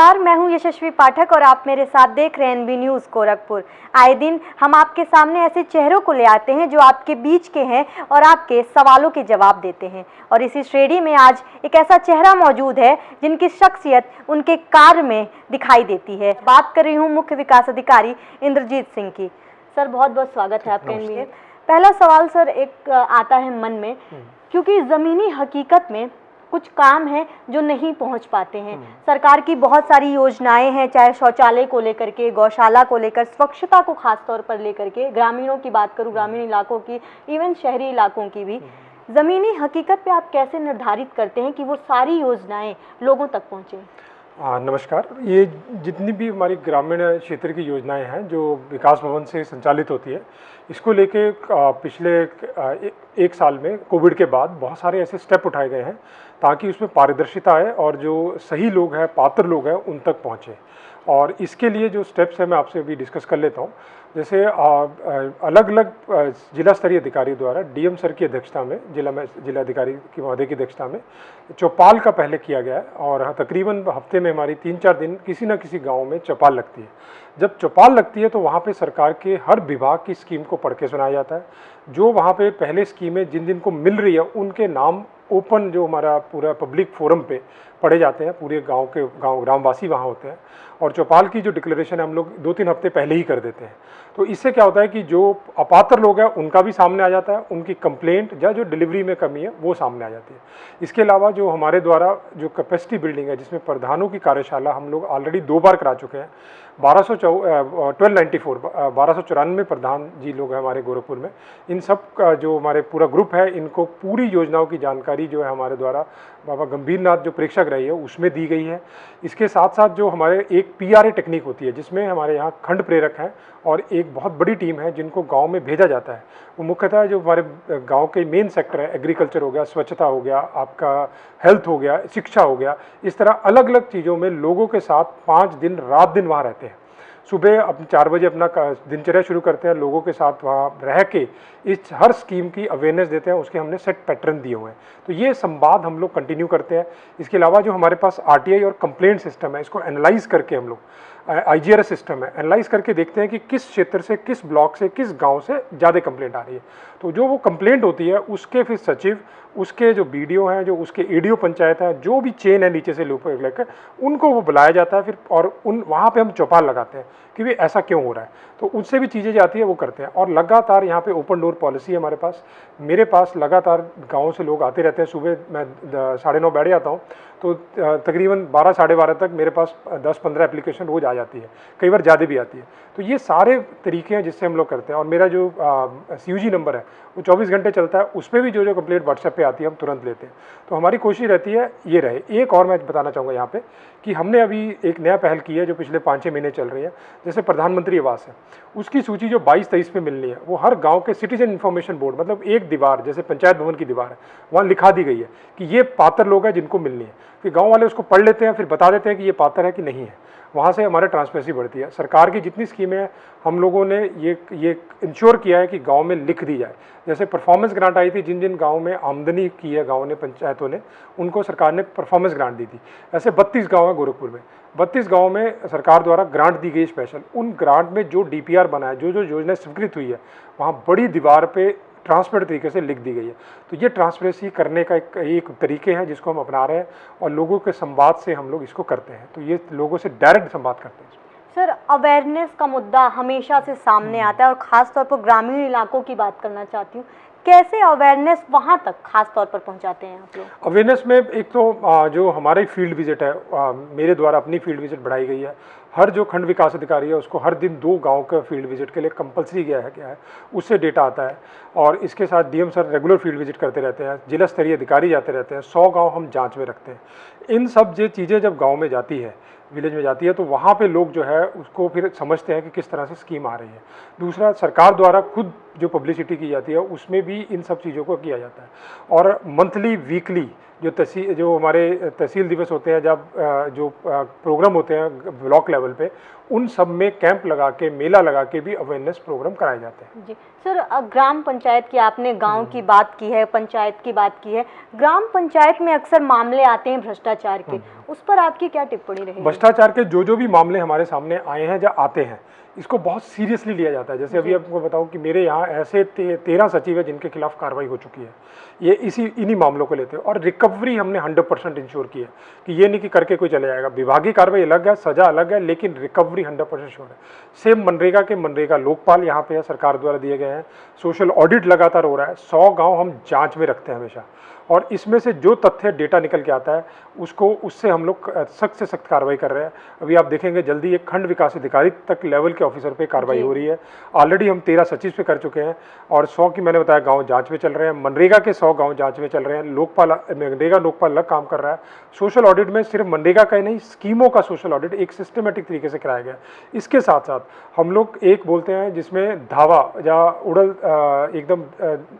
नमस्कार, मैं हूं यशस्वी पाठक और आप मेरे साथ देख रहे हैं एनबी न्यूज़ गोरखपुर। आए दिन हम आपके सामने ऐसे चेहरों को ले आते हैं जो आपके बीच के हैं और आपके सवालों के जवाब देते हैं। और इसी श्रेणी में आज एक ऐसा चेहरा मौजूद है जिनकी शख्सियत उनके कार्य में दिखाई देती है। बात कर रही हूँ मुख्य विकास अधिकारी इंद्रजीत सिंह की। सर, बहुत बहुत स्वागत है आपका एनबी। पहला सवाल सर एक आता है मन में, क्योंकि ज़मीनी हकीकत में कुछ काम हैं जो नहीं पहुंच पाते हैं। सरकार की बहुत सारी योजनाएं हैं, चाहे शौचालय को लेकर के, गौशाला को लेकर, स्वच्छता को खास तौर पर लेकर के, ग्रामीणों की बात करूं, ग्रामीण इलाकों की, इवन शहरी इलाकों की भी। ज़मीनी हकीकत पे आप कैसे निर्धारित करते हैं कि वो सारी योजनाएं लोगों तक पहुंचे? नमस्कार। ये जितनी भी हमारी ग्रामीण क्षेत्र की योजनाएं हैं जो विकास भवन से संचालित होती है, इसको लेके पिछले एक साल में कोविड के बाद बहुत सारे ऐसे स्टेप उठाए गए हैं ताकि उसमें पारदर्शिता आए और जो सही लोग हैं, पात्र लोग हैं, उन तक पहुँचे। और इसके लिए जो स्टेप्स हैं मैं आपसे अभी डिस्कस कर लेता हूँ। जैसे अलग अलग जिला स्तरीय अधिकारी द्वारा डीएम सर की अध्यक्षता में, जिलाधिकारी की महोदय की अध्यक्षता में चौपाल का पहले किया गया है। और तकरीबन हफ्ते में हमारी 3-4 दिन किसी न किसी गांव में चौपाल लगती है। जब चौपाल लगती है तो वहाँ पे सरकार के हर विभाग की स्कीम को पढ़ के सुनाया जाता है। जो वहाँ पे पहले स्कीमें जिन जिन को मिल रही है उनके नाम ओपन, जो हमारा पूरा पब्लिक फोरम पे पढ़े जाते हैं। पूरे गांव के ग्रामवासी वहाँ होते हैं और चौपाल की जो डिक्लेरेशन है हम लोग 2-3 हफ्ते पहले ही कर देते हैं। तो इससे क्या होता है कि जो अपात्र लोग हैं उनका भी सामने आ जाता है, उनकी कंप्लेंट या जो डिलीवरी में कमी है वो सामने आ जाती है। इसके अलावा जो हमारे द्वारा जो कैपेसिटी बिल्डिंग है, जिसमें प्रधानों की कार्यशाला हम लोग ऑलरेडी 2 बार करा चुके हैं। 1294 प्रधान जी लोग हैं हमारे गोरखपुर में। इन सब का जो हमारे पूरा ग्रुप है, इनको पूरी योजनाओं की जानकारी जो है हमारे द्वारा बाबा गंभीरनाथ जो प्रेक्षक रही है उसमें दी गई है। इसके साथ साथ जो हमारे एक पीआरए टेक्निक होती है, जिसमें हमारे यहाँ खंड प्रेरक हैं और एक बहुत बड़ी टीम है जिनको गांव में भेजा जाता है। वो मुख्यतः जो हमारे गांव के मेन सेक्टर है, एग्रीकल्चर हो गया, स्वच्छता हो गया, आपका हेल्थ हो गया, शिक्षा हो गया, इस तरह अलग अलग चीज़ों में लोगों के साथ 5 दिन रात दिन वहाँ रहते हैं। सुबह अपने 4 बजे अपना दिनचर्या शुरू करते हैं, लोगों के साथ वहाँ रह के इस हर स्कीम की अवेयरनेस देते हैं। उसके हमने सेट पैटर्न दिए हुए हैं, तो ये संवाद हम लोग कंटिन्यू करते हैं। इसके अलावा जो हमारे पास आरटीआई और कंप्लेंट सिस्टम है, इसको एनालाइज करके हम लोग आईजीआरएस सिस्टम है, एनालाइज करके देखते हैं कि किस क्षेत्र से, किस ब्लॉक से, किस गांव से ज़्यादा कंप्लेंट आ रही है। तो जो वो कंप्लेंट होती है उसके फिर सचिव, उसके जो बीडीओ हैं, जो उसके एडीओ पंचायत है, जो भी चेन है नीचे से लेकर उनको वो बुलाया जाता है फिर, और वहाँ पे हम चौपाल लगाते हैं कि भाई ऐसा क्यों हो रहा है। तो उनसे भी चीज़ें जाती है, वो करते हैं। और लगातार यहाँ पे ओपन डोर पॉलिसी है हमारे पास। मेरे पास लगातार गाँव से लोग आते रहते हैं। सुबह मैं 9:30 बैठ जाता हूँ तो तकरीबन 12 साढ़े 12 तक मेरे पास 10-15 एप्लीकेशन रोज़ आ जाती है, कई बार ज़्यादा भी आती है। तो ये सारे तरीके हैं जिससे हम लोग करते हैं। और मेरा जो CUG नंबर है वो 24 घंटे चलता है, उस पर भी जो कंप्लेंट व्हाट्सएप पे आती है हम तुरंत लेते हैं। तो हमारी कोशिश रहती है ये रहे। एक और मैं बताना चाहूँगा यहाँ पे कि हमने अभी एक नया पहल की है जो पिछले 5-6 महीने चल रही है। जैसे प्रधानमंत्री आवास है, उसकी सूची जो 22-23 में मिलनी है, वो हर गाँव के सिटीजन इन्फॉर्मेशन बोर्ड, मतलब एक दीवार, जैसे पंचायत भवन की दीवार है, वहाँ लिखा दी गई है कि ये पात्र लोग हैं जिनको मिलनी है। फिर गाँव वाले उसको पढ़ लेते हैं, फिर बता देते हैं कि ये पात्र है कि नहीं है। वहाँ से हमारे ट्रांसपेरेंसी बढ़ती है। सरकार की जितनी स्कीमें हैं हम लोगों ने ये इंश्योर किया है कि गांव में लिख दी जाए। जैसे परफॉर्मेंस ग्रांट आई थी, जिन जिन गांव में आमदनी की है गांव ने, पंचायतों ने, उनको सरकार ने परफॉर्मेंस ग्रांट दी थी। ऐसे 32 गांव है गोरखपुर में, 32 गांव में सरकार द्वारा ग्रांट दी गई स्पेशल। उन ग्रांट में जो DPR बना है, जो जो योजना स्वीकृत हुई है, वहाँ बड़ी दीवार पे ट्रांसपेरेंट तरीके से लिख दी गई है। तो ये ट्रांसपेरेंसी करने का एक तरीके हैं जिसको हम अपना रहे हैं और लोगों के संवाद से हम लोग इसको करते हैं। तो ये लोगों से डायरेक्ट संवाद करते हैं। सर, अवेयरनेस का मुद्दा हमेशा से सामने आता है और ख़ास तौर पर ग्रामीण इलाकों की बात करना चाहती हूँ। कैसे अवेयरनेस वहाँ तक खास तौर पर पहुँचाते हैं आप लोग? अवेयरनेस में एक तो जो हमारी फील्ड विजिट है, मेरे द्वारा अपनी फील्ड विजिट बढ़ाई गई है। हर जो खंड विकास अधिकारी है उसको हर दिन 2 गांव का फील्ड विजिट के लिए कंपलसरी क्या है, उससे डेटा आता है। और इसके साथ DM sir regular field visit करते रहते हैं, जिला स्तरीय अधिकारी जाते रहते हैं, 100 गांव हम जांच में रखते हैं। इन सब ये चीज़ें जब गांव में जाती है, विलेज में जाती है, तो वहाँ पे लोग जो है उसको फिर समझते हैं कि किस तरह से स्कीम आ रही है। दूसरा, सरकार द्वारा खुद जो पब्लिसिटी की जाती है उसमें भी इन सब चीज़ों को किया जाता है। और मंथली, वीकली जो हमारे तहसील दिवस होते हैं, जब जो प्रोग्राम होते हैं ब्लॉक लेवल पे, उन सब में कैंप लगा के, मेला लगा के भी अवेयरनेस प्रोग्राम कराए जाते हैं। जी सर, ग्राम पंचायत की आपने गांव की बात की है, पंचायत की बात की है। ग्राम पंचायत में अक्सर मामले आते हैं भ्रष्टाचार के, उस पर आपकी क्या टिप्पणी रहेगी? भ्रष्टाचार के जो भी मामले हमारे सामने आए हैं या आते हैं, इसको बहुत सीरियसली लिया जाता है। जैसे अभी आपको बताऊं कि मेरे यहाँ ऐसे 13 सचिव है जिनके खिलाफ कार्रवाई हो चुकी है, ये इन्हीं मामलों को लेते हैं। और रिकवरी हमने 100% इंश्योर की है कि ये नहीं कि करके कोई चले जाएगा। विभागीय कार्रवाई अलग है, सजा अलग है, लेकिन रिकवरी 100% श्योर है। सेम मनरेगा लोकपाल यहाँ पे सरकार द्वारा दिए गए हैं। सोशल ऑडिट लगातार हो रहा है। 100 गाँव हम जाँच में रखते हैं हमेशा, और इसमें से जो तथ्य डेटा निकल के आता है उससे हम लोग सख्त से सख्त कार्रवाई कर रहे हैं। अभी आप देखेंगे जल्दी एक खंड विकास अधिकारी तक लेवल के ऑफिसर पे कार्रवाई हो रही है। ऑलरेडी हम 13 सचिव पे कर चुके हैं, और 100 की मैंने बताया गांव जांच में चल रहे हैं। मनरेगा के 100 गांव जांच में चल रहे हैं। मनरेगा लोकपाल अलग काम कर रहा है। सोशल ऑडिट में सिर्फ मनरेगा का ही नहीं, स्कीमों का सोशल ऑडिट एक सिस्टमेटिक तरीके से कराया गया। इसके साथ साथ हम लोग एक बोलते हैं जिसमें धावा या उड़ल एकदम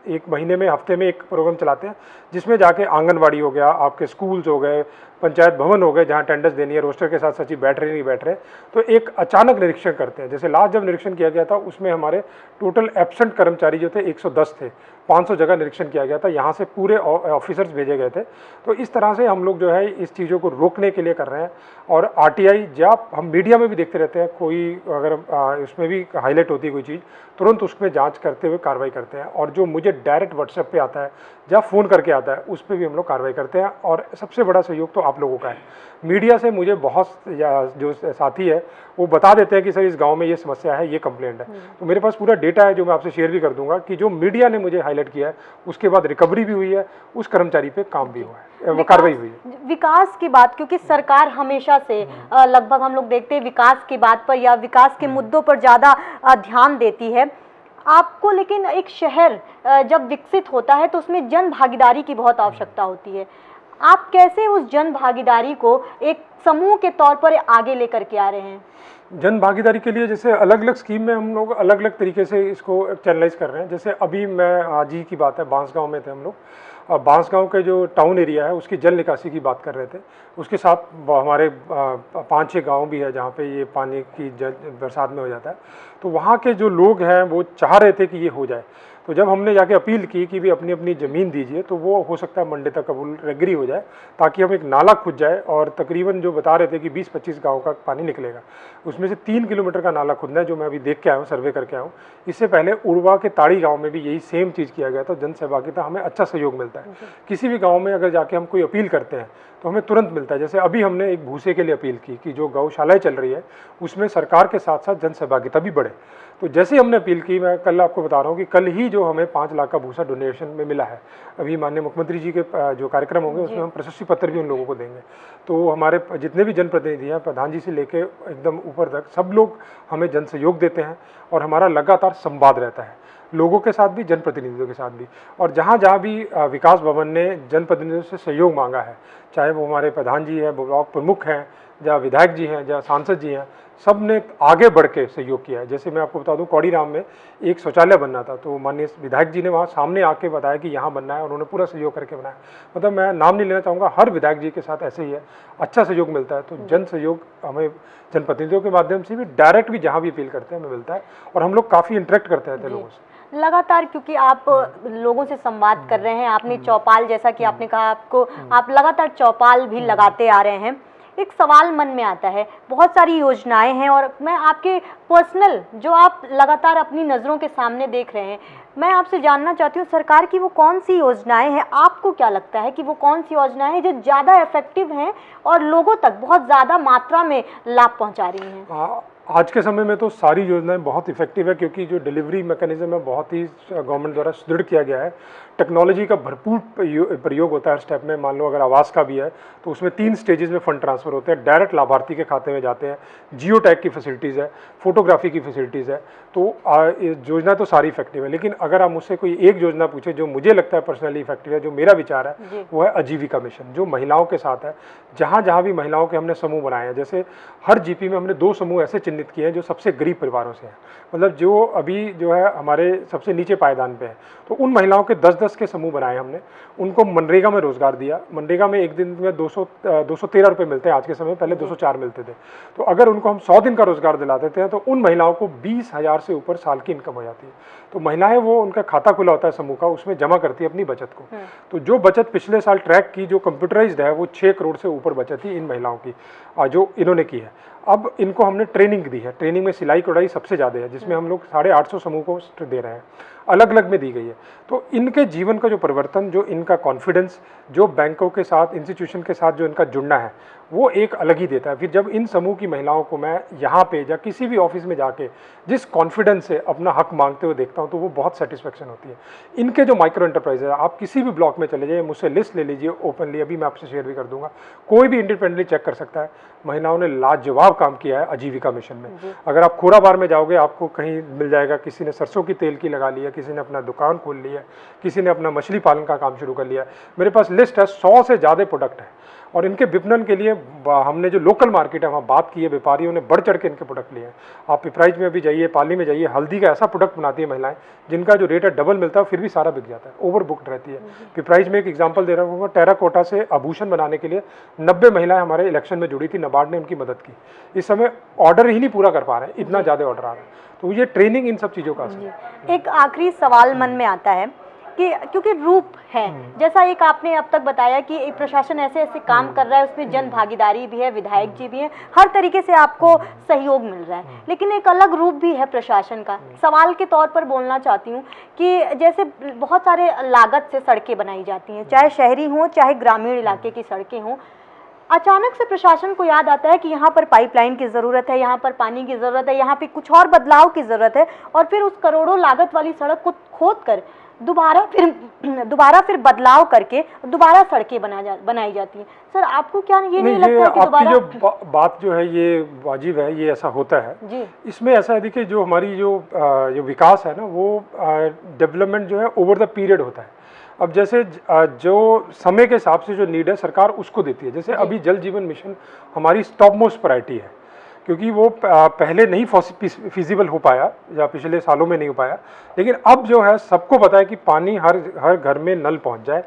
एक महीने में, हफ्ते में एक प्रोग्राम चलाते हैं, जिसमें जाके आंगनवाड़ी हो गया, आपके स्कूल्स हो गए, पंचायत भवन हो गए, जहाँ टेंडर्स देनी है, रोस्टर के साथ सचिव बैठ रहे नहीं बैठ रहे, तो एक अचानक निरीक्षण करते हैं। जैसे लास्ट जब निरीक्षण किया गया था उसमें हमारे टोटल एब्सेंट कर्मचारी जो थे 110 थे। 500 जगह निरीक्षण किया गया था, यहाँ से पूरे ऑफिसर्स भेजे गए थे। तो इस तरह से हम लोग जो है इस चीज़ों को रोकने के लिए कर रहे हैं। और आरटीआई जब हम मीडिया में भी देखते रहते हैं, कोई अगर उसमें भी हाईलाइट होती है कोई चीज़, तुरंत उसमें जांच करते हुए कार्रवाई करते हैं। और जो मुझे डायरेक्ट व्हाट्सएप पे आता है या फ़ोन करके आता है, उस पर भी हम लोग कार्रवाई करते हैं। और सबसे बड़ा सहयोग तो आप लोगों का है। मीडिया से मुझे बहुत जो साथी है वो बता देते हैं कि सर इस गांव में ये समस्या है, ये कंप्लेंट है। तो मेरे पास पूरा डेटा है जो मैं आपसे शेयर भी कर दूंगा कि जो मीडिया ने मुझे हाईलाइट किया है, उसके बाद रिकवरी भी हुई है, उस कर्मचारी पे काम भी हुआ है, कार्रवाई हुई है। विकास की बात, क्योंकि सरकार हमेशा से लगभग हम लोग देखते हैं विकास की बात पर या विकास के मुद्दों पर ज़्यादा ध्यान देती है आपको, लेकिन एक शहर जब विकसित होता है तो उसमें जन भागीदारी की बहुत आवश्यकता होती है। आप कैसे उस जन भागीदारी को एक समूह के तौर पर आगे लेकर के आ रहे हैं? जन भागीदारी के लिए जैसे अलग अलग स्कीम में हम लोग अलग अलग तरीके से इसको चैनलाइज कर रहे हैं। जैसे अभी मैं आज ही की बात है, बांसगांव में थे हम लोग। बांसगांव के जो टाउन एरिया है उसकी जल निकासी की बात कर रहे थे। उसके साथ हमारे 5-6 गांव भी है जहाँ पे ये पानी की बरसात में हो जाता है। तो वहाँ के जो लोग हैं वो चाह रहे थे कि ये हो जाए। तो जब हमने जाके अपील की कि भी अपनी अपनी ज़मीन दीजिए, तो वो हो सकता है मंडे तक कबूल एग्री हो जाए, ताकि हम एक नाला खुद जाए। और तकरीबन जो बता रहे थे कि 20-25 गाँव का पानी निकलेगा, उसमें से 3 किलोमीटर का नाला खुदना है, जो मैं अभी देख के आया हूँ, सर्वे करके आया हूँ। इससे पहले उड़वा के ताड़ी गाँव में भी यही सेम चीज़ किया गया था। जन सहभागिता हमें अच्छा सहयोग मिलता है। किसी भी गाँव में अगर जाके हम कोई अपील करते हैं तो हमें तुरंत मिलता है। जैसे अभी हमने एक भूसे के लिए अपील की कि जो गौशालाएं चल रही है उसमें सरकार के साथ साथ जन सहभागिता भी बढ़े। तो जैसे हमने अपील की, मैं कल आपको बता रहा हूँ कि कल ही जो हमें 5 लाख का भूसा डोनेशन में मिला है। अभी माननीय मुख्यमंत्री जी के जो कार्यक्रम होंगे उसमें हम प्रशस्ति पत्र भी उन लोगों को देंगे। तो हमारे जितने भी जनप्रतिनिधि हैं, प्रधान जी से लेके एकदम ऊपर तक, सब लोग हमें जन सहयोग देते हैं। और हमारा लगातार संवाद रहता है लोगों के साथ भी, जनप्रतिनिधियों के साथ भी। और जहाँ जहाँ भी विकास भवन ने जनप्रतिनिधियों से सहयोग मांगा है, चाहे वो हमारे प्रधान जी हैं, ब्लॉक प्रमुख हैं, या विधायक जी हैं, या सांसद जी हैं, सब ने आगे बढ़ के सहयोग किया है। जैसे मैं आपको बता दूं, कौड़ीराम में एक शौचालय बनना था, तो माननीय विधायक जी ने वहाँ सामने आके बताया कि यहाँ बनना है, और उन्होंने पूरा सहयोग करके बनाया। मतलब मैं नाम नहीं लेना चाहूँगा, हर विधायक जी के साथ ऐसे ही है, अच्छा सहयोग मिलता है। तो जन सहयोग हमें जनप्रतिनिधियों के माध्यम से भी, डायरेक्ट भी जहाँ भी अपील करते हैं हमें मिलता है। और हम लोग काफ़ी इंटरेक्ट करते रहते हैं लोगों से लगातार, क्योंकि आप लोगों से संवाद कर रहे हैं। आपने चौपाल, जैसा कि आपने कहा, आप लगातार चौपाल भी लगाते आ रहे हैं। एक सवाल मन में आता है, बहुत सारी योजनाएं हैं, और मैं आपके पर्सनल जो आप लगातार अपनी नज़रों के सामने देख रहे हैं, मैं आपसे जानना चाहती हूँ सरकार की वो कौन सी योजनाएं हैं, आपको क्या लगता है कि वो कौन सी योजनाएं हैं जो ज़्यादा इफेक्टिव हैं और लोगों तक बहुत ज़्यादा मात्रा में लाभ पहुँचा रही हैं? आज के समय में तो सारी योजनाएं बहुत इफेक्टिव है, क्योंकि जो डिलीवरी मैकेनिज्म है बहुत ही गवर्नमेंट द्वारा सुदृढ़ किया गया है। टेक्नोलॉजी का भरपूर प्रयोग होता है हर स्टेप में। मान लो अगर आवास का भी है तो उसमें 3 स्टेजेस में फंड ट्रांसफर होते हैं, डायरेक्ट लाभार्थी के खाते में जाते हैं। जियो टैग की फैसिलिटीज़ है, फोटोग्राफी की फैसिलिटीज़ है। तो योजना तो सारी इफेक्टिव है, लेकिन अगर आप मुझसे कोई एक योजना पूछे जो मुझे लगता है पर्सनली इफेक्टिव है, जो मेरा विचार है, वो है आजीविका मिशन, जो महिलाओं के साथ है। जहाँ जहाँ भी महिलाओं के हमने समूह बनाए हैं, जैसे हर जीपी में हमने 2 समूह ऐसे चिन्हित किए हैं जो सबसे गरीब परिवारों से हैं, मतलब जो अभी जो है हमारे सबसे नीचे पायदान पे है। तो उन महिलाओं के 10-10 के समूह बनाए हमने, उनको मनरेगा में रोजगार दिया। मनरेगा में एक दिन में 213 रुपये मिलते हैं आज के समय, पहले 204 मिलते थे। तो अगर उनको हम 100 दिन का रोजगार दिला देते हैं तो उन महिलाओं को 20,000 से ऊपर साल की इनकम हो जाती है। तो महिलाएं वो उनका खाता खुला होता है समूह का, उसमें जमा करती है अपनी बचत को। तो जो बचत पिछले साल ट्रैक की जो कंप्यूटराइज्ड है वो 6 करोड़ से ऊपर बचत थी इन महिलाओं की जो इन्होंने की है। अब इनको हमने ट्रेनिंग दी है, ट्रेनिंग में सिलाई कढ़ाई सबसे ज़्यादा है, जिसमें हम लोग 850 समूह को दे रहे हैं, अलग अलग में दी गई है। तो इनके जीवन का जो परिवर्तन, जो इनका कॉन्फिडेंस, जो बैंकों के साथ, इंस्टीट्यूशन के साथ जो इनका जुड़ना है, वो एक अलग ही देता है। फिर जब इन समूह की महिलाओं को मैं यहाँ पे या किसी भी ऑफिस में जाके जिस कॉन्फिडेंस से अपना हक मांगते हुए देखता हूँ, तो वो बहुत सेटिस्फेक्शन होती है। इनके जो माइक्रो एंटरप्राइज है, आप किसी भी ब्लॉक में चले जाइए, मुझसे लिस्ट ले लीजिए ओपनली, अभी मैं आपसे शेयर भी कर दूंगा, कोई भी इंडिपेंडेंटली चेक कर सकता है। महिलाओं ने लाजवाब काम किया है आजीविका मिशन में। अगर आप खोराबार में जाओगे, आपको कहीं मिल जाएगा, किसी ने सरसों की तेल की लगा ली है, किसी ने अपना दुकान खोल लिया है, किसी ने अपना मछली पालन का काम शुरू कर लिया है। मेरे पास लिस्ट है, 100 से ज़्यादा प्रोडक्ट है, और इनके विपणन के लिए हमने जो लोकल मार्केट है वहाँ बात की है, व्यापारियों ने बढ़ चढ़ के इनके प्रोडक्ट लिए हैं। आप पिपराइच में भी जाइए, पाली में जाइए, हल्दी का ऐसा प्रोडक्ट बनाती है महिलाएं जिनका जो रेट है डबल मिलता है, फिर भी सारा बिक जाता है, ओवर बुकड रहती है। पिपराइच में एक एग्जांपल दे रहा हूँ, टेराकोटा से आभूषण बनाने के लिए 90 महिलाएं हमारे इलेक्शन में जुड़ी थी, नाबार्ड ने उनकी मदद की। इस समय ऑर्डर ही नहीं पूरा कर पा रहे हैं, इतना ज़्यादा ऑर्डर आ रहा है। तो ये ट्रेनिंग इन सब चीज़ों का असर है। एक आखिरी सवाल मन में आता है कि क्योंकि रूप है, जैसा एक आपने अब तक बताया कि एक प्रशासन ऐसे ऐसे काम कर रहा है, उसमें जन भागीदारी भी है, विधायक जी भी हैं, हर तरीके से आपको सहयोग मिल रहा है, लेकिन एक अलग रूप भी है प्रशासन का। सवाल के तौर पर बोलना चाहती हूँ कि जैसे बहुत सारे लागत से सड़कें बनाई जाती हैं, चाहे शहरी हों चाहे ग्रामीण इलाके की सड़कें हों, अचानक से प्रशासन को याद आता है कि यहाँ पर पाइपलाइन की ज़रूरत है, यहाँ पर पानी की ज़रूरत है, यहाँ पे कुछ और बदलाव की ज़रूरत है, और फिर उस करोड़ों लागत वाली सड़क को खोद कर दोबारा फिर बदलाव करके दोबारा सड़कें बनाई जाती हैं। सर, आपको क्या ये नहीं लगता है कि दोबारा जो बात जो है ये वाजिब है, ये ऐसा होता है जी। इसमें ऐसा है, देखिए, जो हमारी जो विकास है ना, वो डेवलपमेंट जो है ओवर द पीरियड होता है। अब जैसे जो समय के हिसाब से जो नीड है सरकार उसको देती है। जैसे अभी जल जीवन मिशन हमारी टॉप मोस्ट प्रायोरिटी है, क्योंकि वो पहले नहीं फिजिबल हो पाया या पिछले सालों में नहीं हो पाया, लेकिन अब जो है सबको पता है कि पानी हर घर में नल पहुंच जाए,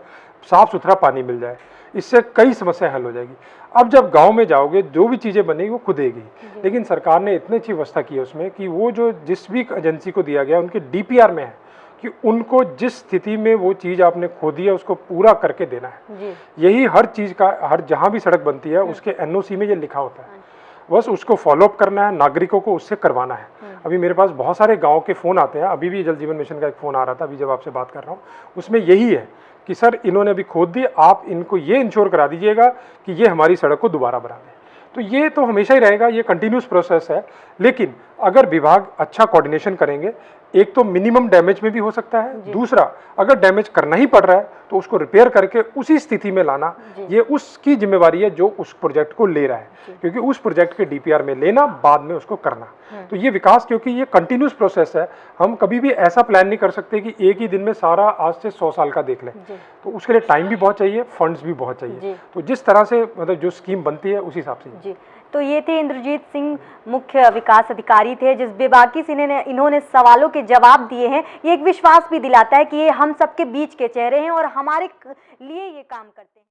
साफ सुथरा पानी मिल जाए, इससे कई समस्याएं हल हो जाएगी। अब जब गांव में जाओगे, जो भी चीज़ें बनेगी वो खुदेगी, लेकिन सरकार ने इतनी अच्छी व्यवस्था की है उसमें कि वो जो जिस भी एजेंसी को दिया गया उनके DPR में है कि उनको जिस स्थिति में वो चीज़ आपने खोदी है उसको पूरा करके देना है। यही हर चीज़ का, हर जहाँ भी सड़क बनती है उसके NOC में ये लिखा होता है, बस उसको फॉलोअप करना है, नागरिकों को उससे करवाना है। अभी मेरे पास बहुत सारे गांव के फ़ोन आते हैं, अभी भी जल जीवन मिशन का एक फ़ोन आ रहा था अभी जब आपसे बात कर रहा हूँ, उसमें यही है कि सर इन्होंने अभी खोद दी, आप इनको ये इंश्योर करा दीजिएगा कि ये हमारी सड़क को दोबारा बना दें। तो ये तो हमेशा ही रहेगा, ये कंटिन्यूस प्रोसेस है, लेकिन अगर विभाग अच्छा कोऑर्डिनेशन करेंगे, एक तो मिनिमम डैमेज में भी हो सकता है, दूसरा अगर डैमेज करना ही पड़ रहा है तो उसको रिपेयर करके उसी स्थिति में लाना, ये उसकी जिम्मेवारी है जो उस प्रोजेक्ट को ले रहा है, क्योंकि उस प्रोजेक्ट के DPR में लेना, बाद में उसको करना। तो ये विकास, क्योंकि ये कंटिन्यूस प्रोसेस है, हम कभी भी ऐसा प्लान नहीं कर सकते कि एक ही दिन में सारा आज से 100 साल का देख लें, तो उसके लिए टाइम भी बहुत चाहिए, फंड्स भी बहुत चाहिए। तो जिस तरह से मतलब जो स्कीम बनती है उस हिसाब से। तो ये थे इंद्रजीत सिंह, मुख्य विकास अधिकारी थे, जिस बेबाकी से इन्होंने सवालों के जवाब दिए हैं। ये एक विश्वास भी दिलाता है कि ये हम सबके बीच के चेहरे हैं और हमारे लिए ये काम करते हैं।